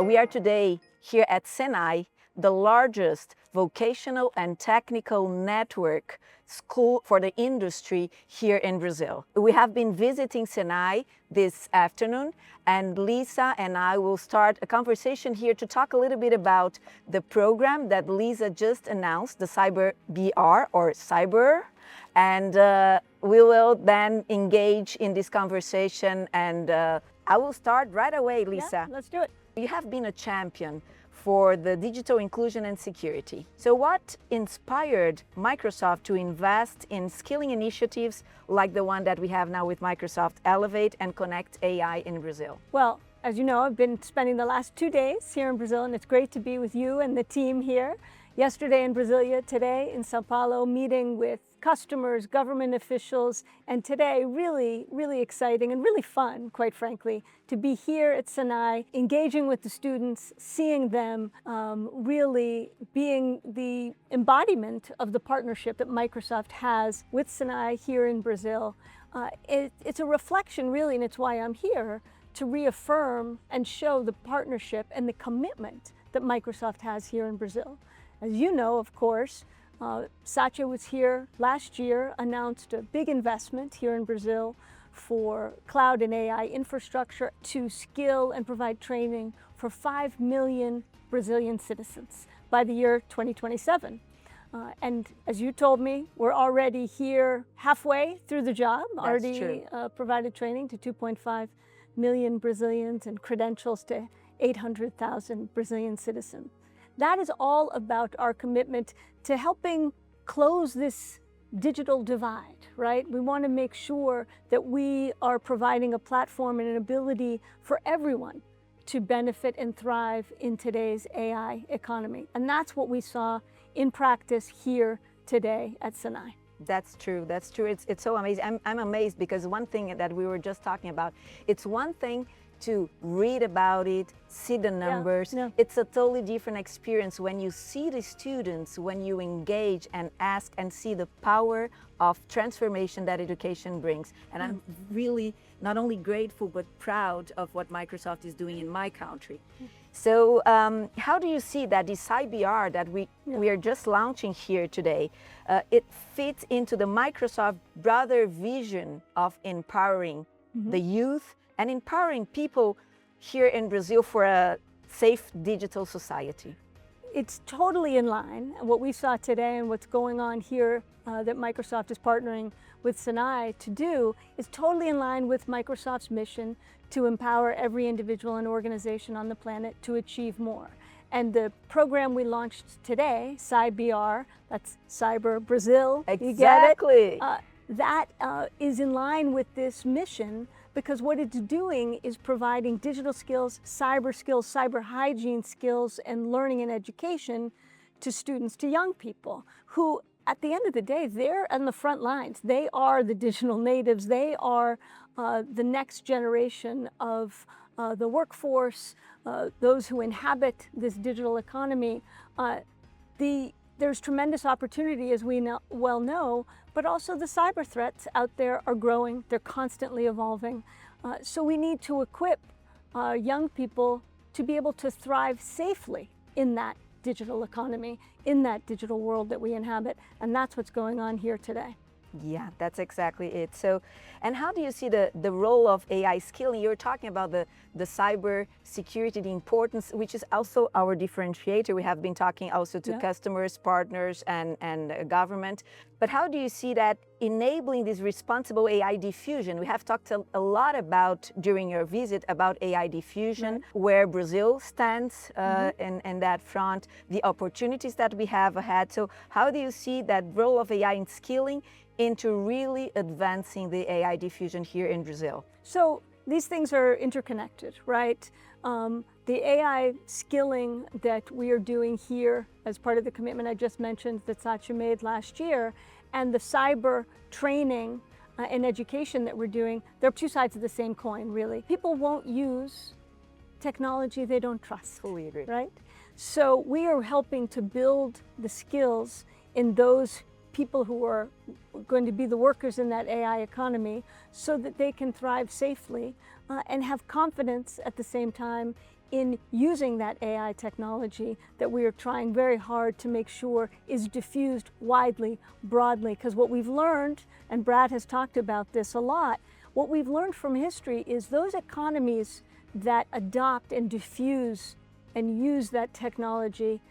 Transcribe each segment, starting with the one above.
We are today here at SENAI, the largest vocational and technical network school for the industry here in Brazil. We have been visiting SENAI this afternoon, and Lisa and I will start a conversation here to talk a little bit about the program that Lisa just announced, the CyBR or CyBR, and we will then engage in this conversation, and I will start right away, Lisa. Yeah, let's do it. You have been a champion for the digital inclusion and security. So what inspired Microsoft to invest in skilling initiatives like the one that we have now with Microsoft Elevate and Connect AI in Brazil? Well, as you know, I've been spending the last 2 days here in Brazil, and it's great to be with you and the team here. Yesterday in Brasilia, today in Sao Paulo, meeting with customers, government officials, and today really, really exciting and really fun, quite frankly, to be here at SENAI, engaging with the students, seeing them really being the embodiment of the partnership that Microsoft has with SENAI here in Brazil. It's a reflection really, and it's why I'm here, to reaffirm and show the partnership and the commitment that Microsoft has here in Brazil. As you know, of course, Satya was here last year, announced a big investment here in Brazil for cloud and AI infrastructure to skill and provide training for 5 million Brazilian citizens by the year 2027. And as you told me, we're already here halfway through the job, already provided training to 2.5 million Brazilians and credentials to 800,000 Brazilian citizens. That is all about our commitment to helping close this digital divide, right? We want to make sure that we are providing a platform and an ability for everyone to benefit and thrive in today's AI economy. And that's what we saw in practice here today at SENAI. That's true. That's true. It's so amazing. I'm amazed because one thing that we were just talking about, it's one thing to read about it, see the numbers. Yeah. It's a totally different experience when you see the students, when you engage and ask and see the power of transformation that education brings. And I'm really not only grateful but proud of what Microsoft is doing in my country. So how do you see that the CyBR that we are just launching here today, it fits into the Microsoft broader vision of empowering the youth and empowering people here in Brazil for a safe digital society? It's totally in line. What we saw today and what's going on here that Microsoft is partnering with SENAI to do is totally in line with Microsoft's mission to empower every individual and organization on the planet to achieve more. And the program we launched today, CyBR, that's Cyber Brazil, exactly. You get it? That is in line with this mission, because what it's doing is providing digital skills, cyber hygiene skills, and learning and education to students, to young people who, at the end of the day, they're on the front lines. They are the digital natives. They are the next generation of the workforce, those who inhabit this digital economy. There's tremendous opportunity, as we well know, but also the cyber threats out there are growing. They're constantly evolving. So we need to equip young people to be able to thrive safely in that digital economy, in that digital world that we inhabit. And that's what's going on here today. Yeah, that's exactly it. So, and how do you see the role of AI skilling? You're talking about the cyber security, the importance, which is also our differentiator. We have been talking also to customers, partners, and government. But how do you see that enabling this responsible AI diffusion? We have talked a lot about, during your visit, about AI diffusion, where Brazil stands in that front, the opportunities that we have ahead. So how do you see that role of AI in skilling into really advancing the AI diffusion here in Brazil? So these things are interconnected, right? The AI skilling that we are doing here as part of the commitment I just mentioned that Satya made last year, and the cyber training and education that we're doing, they're two sides of the same coin, really. People won't use technology they don't trust. Fully agree. Right? So we are helping to build the skills in those people who are going to be the workers in that AI economy so that they can thrive safely and have confidence at the same time in using that AI technology that we are trying very hard to make sure is diffused widely, broadly. Because what we've learned, and Brad has talked about this a lot, what we've learned from history is those economies that adopt and diffuse and use that technology,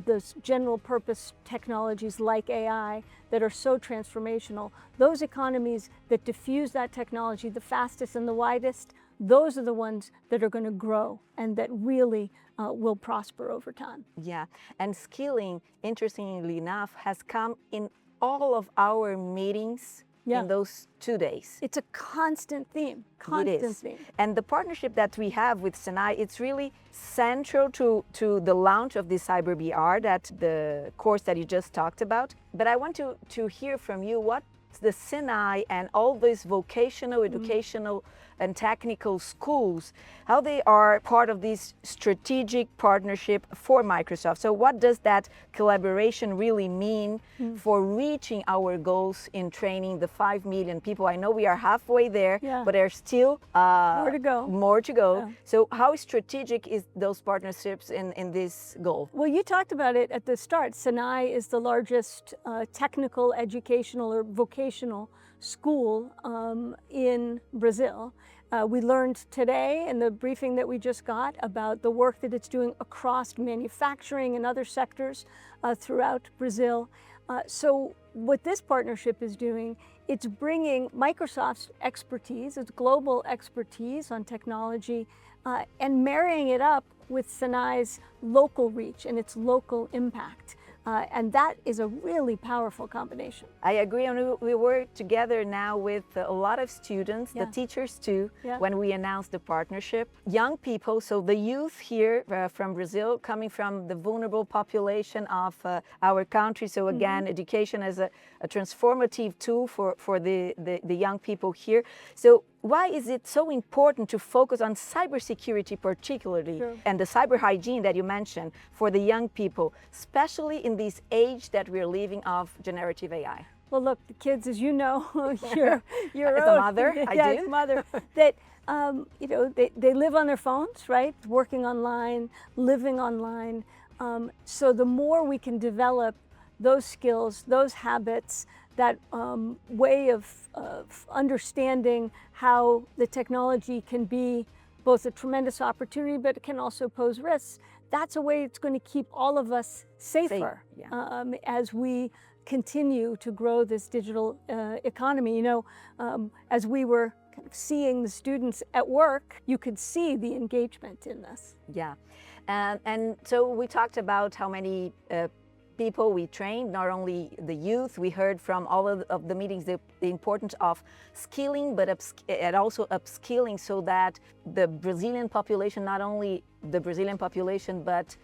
those general purpose technologies like AI that are so transformational, those economies that diffuse that technology the fastest and the widest, those are the ones that are going to grow and that really will prosper over time. Yeah, and skilling, interestingly enough, has come in all of our meetings in those 2 days. It's a constant theme, constant theme. And the partnership that we have with SENAI, it's really central to the launch of the CyberBR, that the course that you just talked about. But I want to hear from you what the SENAI and all these vocational, educational and technical schools, how they are part of this strategic partnership for Microsoft. So what does that collaboration really mean for reaching our goals in training the 5 million people? I know we are halfway there, but there's still more to go. More to go. Yeah. So how strategic is those partnerships in this goal? Well, you talked about it at the start. SENAI is the largest technical, educational, or vocational school in Brazil. We learned today in the briefing that we just got about the work that it's doing across manufacturing and other sectors throughout Brazil. So what this partnership is doing, it's bringing Microsoft's expertise, its global expertise on technology, and marrying it up with SENAI's local reach and its local impact. And that is a really powerful combination. I agree, and we work together now with a lot of students, the teachers too, when we announced the partnership. Young people, so the youth here from Brazil, coming from the vulnerable population of our country. So again, education as a transformative tool for the young people here. So why is it so important to focus on cybersecurity particularly and the cyber hygiene that you mentioned for the young people, especially in this age that we're living of generative AI? Well, look, the kids, as you know, you're as a mother, I do. Mother, that you know, they live on their phones, right? Working online, living online. So the more we can develop those skills, those habits, that way of understanding how the technology can be both a tremendous opportunity, but it can also pose risks. That's a way it's going to keep all of us safer as we continue to grow this digital economy. You know, as we were kind of seeing the students at work, you could see the engagement in this. Yeah, and so we talked about how many people we trained, not only the youth. We heard from all of the meetings the importance of skilling, but and also upskilling, so that the Brazilian population, not only the Brazilian population, but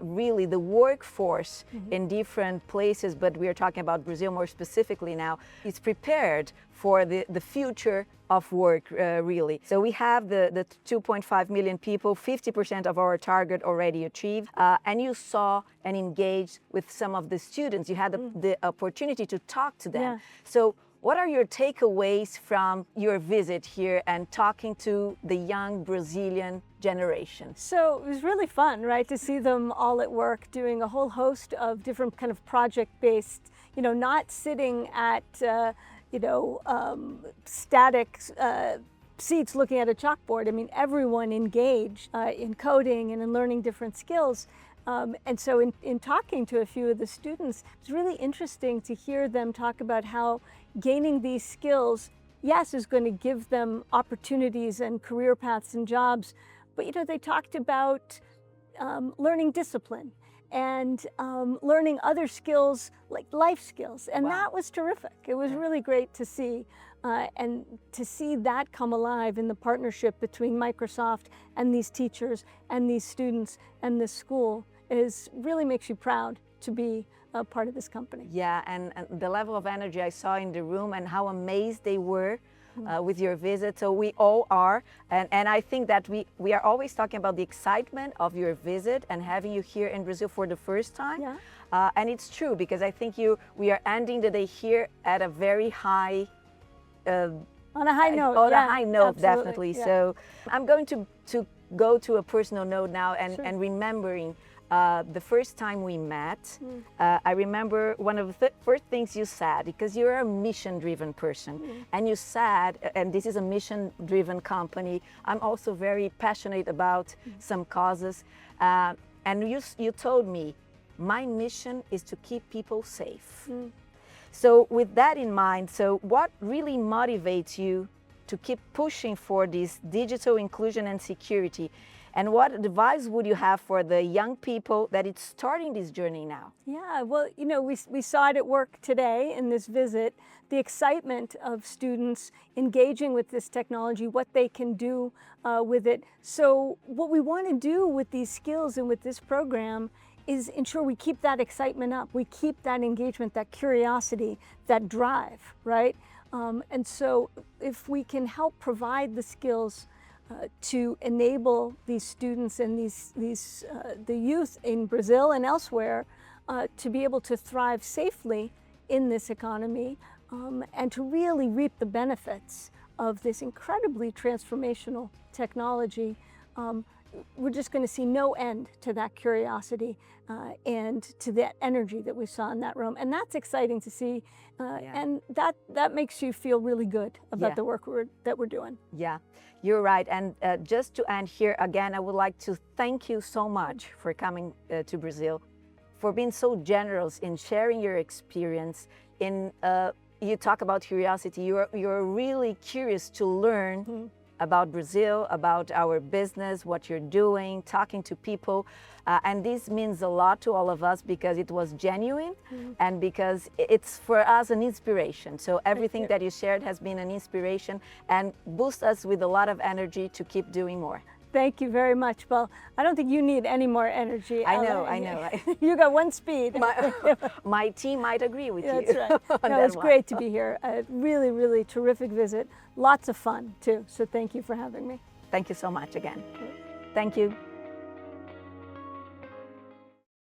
really the workforce in different places, but we are talking about Brazil more specifically now, is prepared for the future of work, really. So we have the 2.5 million people, 50% of our target already achieved, and you saw and engaged with some of the students. You had the opportunity to talk to them. So what are your takeaways from your visit here and talking to the young Brazilian generation? So it was really fun, right, to see them all at work doing a whole host of different kind of project-based, you know, not sitting at, you know, static seats looking at a chalkboard. I mean, everyone engaged in coding and in learning different skills. And so in talking to a few of the students, it's really interesting to hear them talk about how gaining these skills, yes, is going to give them opportunities and career paths and jobs, but you know, they talked about learning discipline and learning other skills like life skills, and that was terrific. It was really great to see, and to see that come alive in the partnership between Microsoft and these teachers and these students and this school really makes you proud to be a part of this company. Yeah, and the level of energy I saw in the room and how amazed they were with your visit. So we all are, and I think that we are always talking about the excitement of your visit and having you here in Brazil for the first time. And it's true, because I think we are ending the day here at a very high on a high note. On a high note, absolutely. definitely. So I'm going to go to a personal note now and, Sure. and remembering the first time we met. I remember one of the first things you said, because you're a mission-driven person, and you said, and this is a mission-driven company, I'm also very passionate about some causes, and you told me, my mission is to keep people safe. So with that in mind, so what really motivates you to keep pushing for this digital inclusion and security? And what advice would you have for the young people that it's starting this journey now? Yeah, well, you know, we saw it at work today in this visit, the excitement of students engaging with this technology, what they can do with it. So what we want to do with these skills and with this program is ensure we keep that excitement up, we keep that engagement, that curiosity, that drive, right? And so if we can help provide the skills to enable these students and the youth in Brazil and elsewhere to be able to thrive safely in this economy and to really reap the benefits of this incredibly transformational technology, we're just going to see no end to that curiosity and to that energy that we saw in that room. And that's exciting to see. And that makes you feel really good about the work that we're doing. Yeah, you're right. And just to end here again, I would like to thank you so much for coming to Brazil, for being so generous in sharing your experience. You talk about curiosity. You're really curious to learn about Brazil, about our business, what you're doing, talking to people. And this means a lot to all of us because it was genuine and because it's for us an inspiration. So everything that you shared has been an inspiration and boosts us with a lot of energy to keep doing more. Thank you very much. Well, I don't think you need any more energy. I know. You got one speed. My team might agree with you. That's right. No, it's great to be here. A really, really terrific visit. Lots of fun, too. So thank you for having me. Thank you so much again. Thank you.